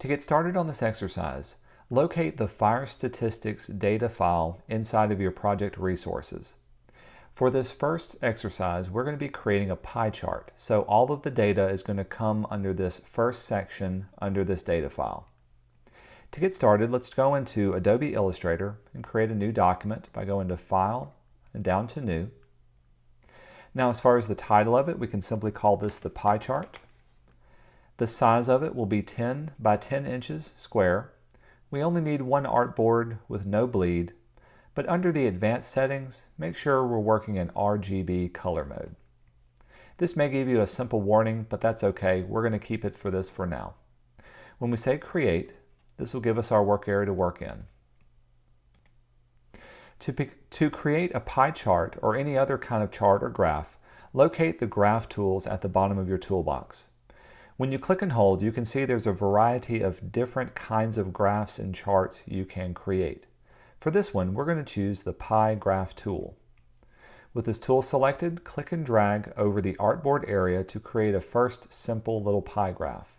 To get started on this exercise, locate the Fire Statistics data file inside of your project resources. For this first exercise, we're going to be creating a pie chart. So all of the data is going to come under this first section under this data file. To get started, let's go into Adobe Illustrator and create a new document by going to File and down to New. Now, as far as the title of it, we can simply call this the pie chart. The size of it will be 10 by 10 inches square. We only need one artboard with no bleed, but under the advanced settings, make sure we're working in RGB color mode. This may give you a simple warning, but that's okay. We're going to keep it for this for now. When we say create, this will give us our work area to work in. To create a pie chart or any other kind of chart or graph, locate the graph tools at the bottom of your toolbox. When you click and hold, you can see there's a variety of different kinds of graphs and charts you can create. For this one, we're going to choose the Pie Graph tool. With this tool selected, click and drag over the artboard area to create a first simple little pie graph.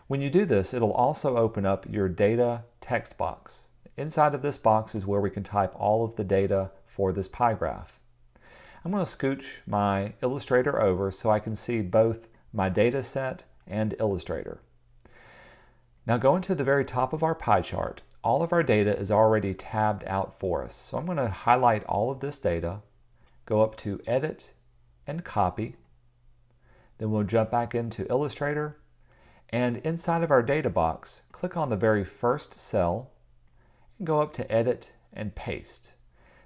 When you do this, it'll also open up your data text box. Inside of this box is where we can type all of the data for this pie graph. I'm going to scooch my Illustrator over so I can see both my data set and Illustrator. Now going to the very top of our pie chart, all of our data is already tabbed out for us. So I'm going to highlight all of this data, go up to Edit and Copy. Then we'll jump back into Illustrator, and inside of our data box, click on the very first cell and go up to Edit and Paste.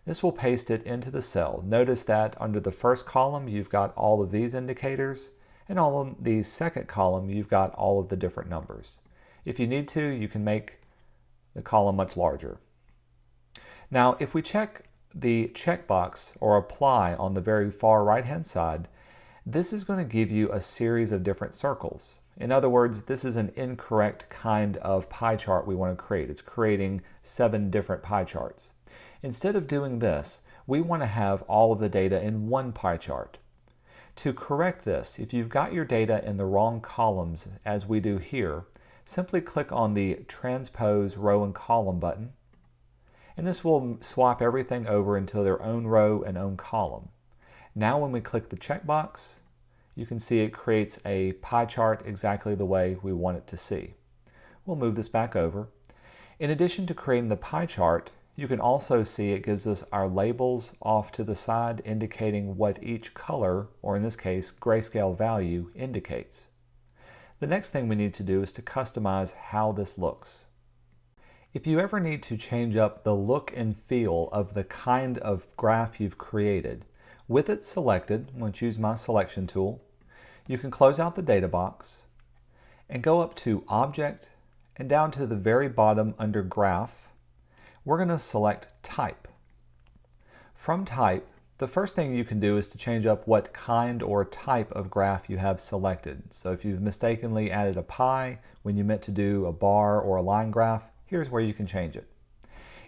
This will paste it into the cell. Notice that under the first column, you've got all of these indicators, and on the second column, you've got all of the different numbers. If you need to, you can make the column much larger. Now, if we check the checkbox or apply on the very far right-hand side, this is going to give you a series of different circles. In other words, this is an incorrect kind of pie chart we want to create. It's creating 7 different pie charts. Instead of doing this, we want to have all of the data in one pie chart. To correct this, if you've got your data in the wrong columns, as we do here, simply click on the Transpose Row and Column button, and this will swap everything over into their own row and own column. Now when we click the checkbox, you can see it creates a pie chart exactly the way we want it to see. We'll move this back over. In addition to creating the pie chart, you can also see it gives us our labels off to the side indicating what each color, or in this case, grayscale value, indicates. The next thing we need to do is to customize how this looks. If you ever need to change up the look and feel of the kind of graph you've created, with it selected, I'm going to choose my selection tool, you can close out the data box and go up to Object and down to the very bottom under Graph, we're going to select Type. From Type, the first thing you can do is to change up what kind or type of graph you have selected. So if you've mistakenly added a pie when you meant to do a bar or a line graph, here's where you can change it.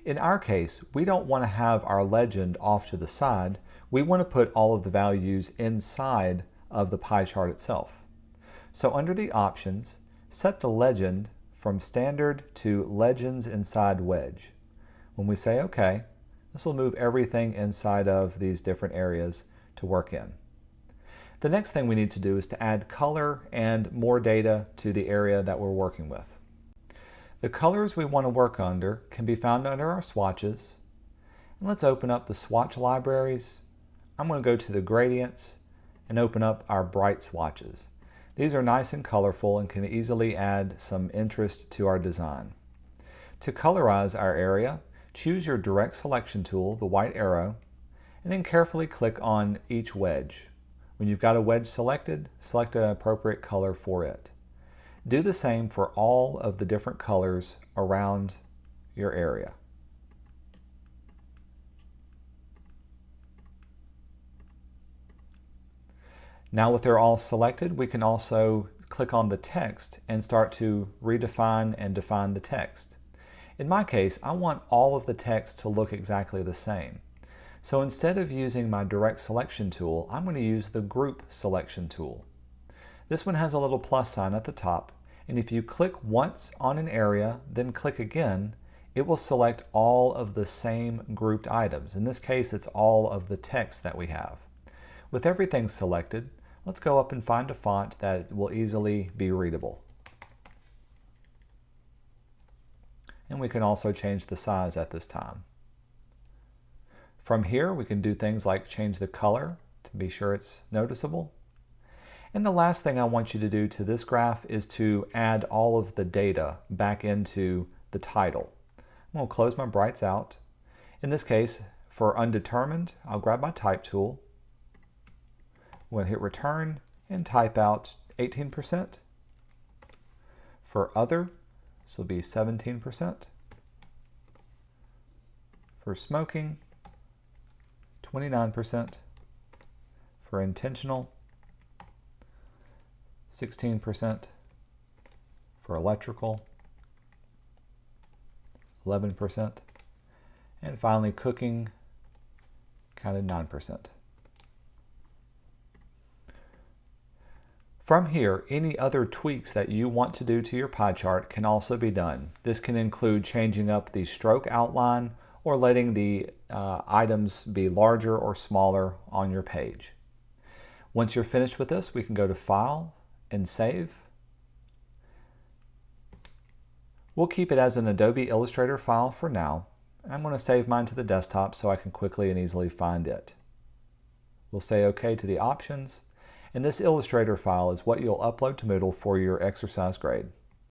In our case, we don't want to have our legend off to the side. We want to put all of the values inside of the pie chart itself. So under the options, set the legend from standard to legends inside wedge. When we say OK, this will move everything inside of these different areas to work in. The next thing we need to do is to add color and more data to the area that we're working with. The colors we want to work under can be found under our swatches. And let's open up the swatch libraries. I'm going to go to the gradients and open up our bright swatches. These are nice and colorful and can easily add some interest to our design. To colorize our area, choose your direct selection tool, the white arrow, and then carefully click on each wedge. When you've got a wedge selected, select an appropriate color for it. Do the same for all of the different colors around your area. Now with they're all selected, we can also click on the text and start to redefine and define the text. In my case, I want all of the text to look exactly the same. So instead of using my direct selection tool, I'm going to use the group selection tool. This one has a little plus sign at the top And if you click once on an area, then click again, it will select all of the same grouped items. In this case, it's all of the text that we have. With everything selected, let's go up and find a font that will easily be readable. And we can also change the size at this time. From here, we can do things like change the color to be sure it's noticeable. And the last thing I want you to do to this graph is to add all of the data back into the title. I'm going to close my brights out. In this case, for undetermined, I'll grab my type tool. I'm going to hit return and type out 18%. For other, this will be 17%. For smoking, 29%. For intentional, 16%. For electrical, 11%. And finally, cooking, counted 9%. From here, any other tweaks that you want to do to your pie chart can also be done. This can include changing up the stroke outline or letting the items be larger or smaller on your page. Once you're finished with this, we can go to File and Save. We'll keep it as an Adobe Illustrator file for now. I'm going to save mine to the desktop so I can quickly and easily find it. We'll say OK to the options. And this Illustrator file is what you'll upload to Moodle for your exercise grade.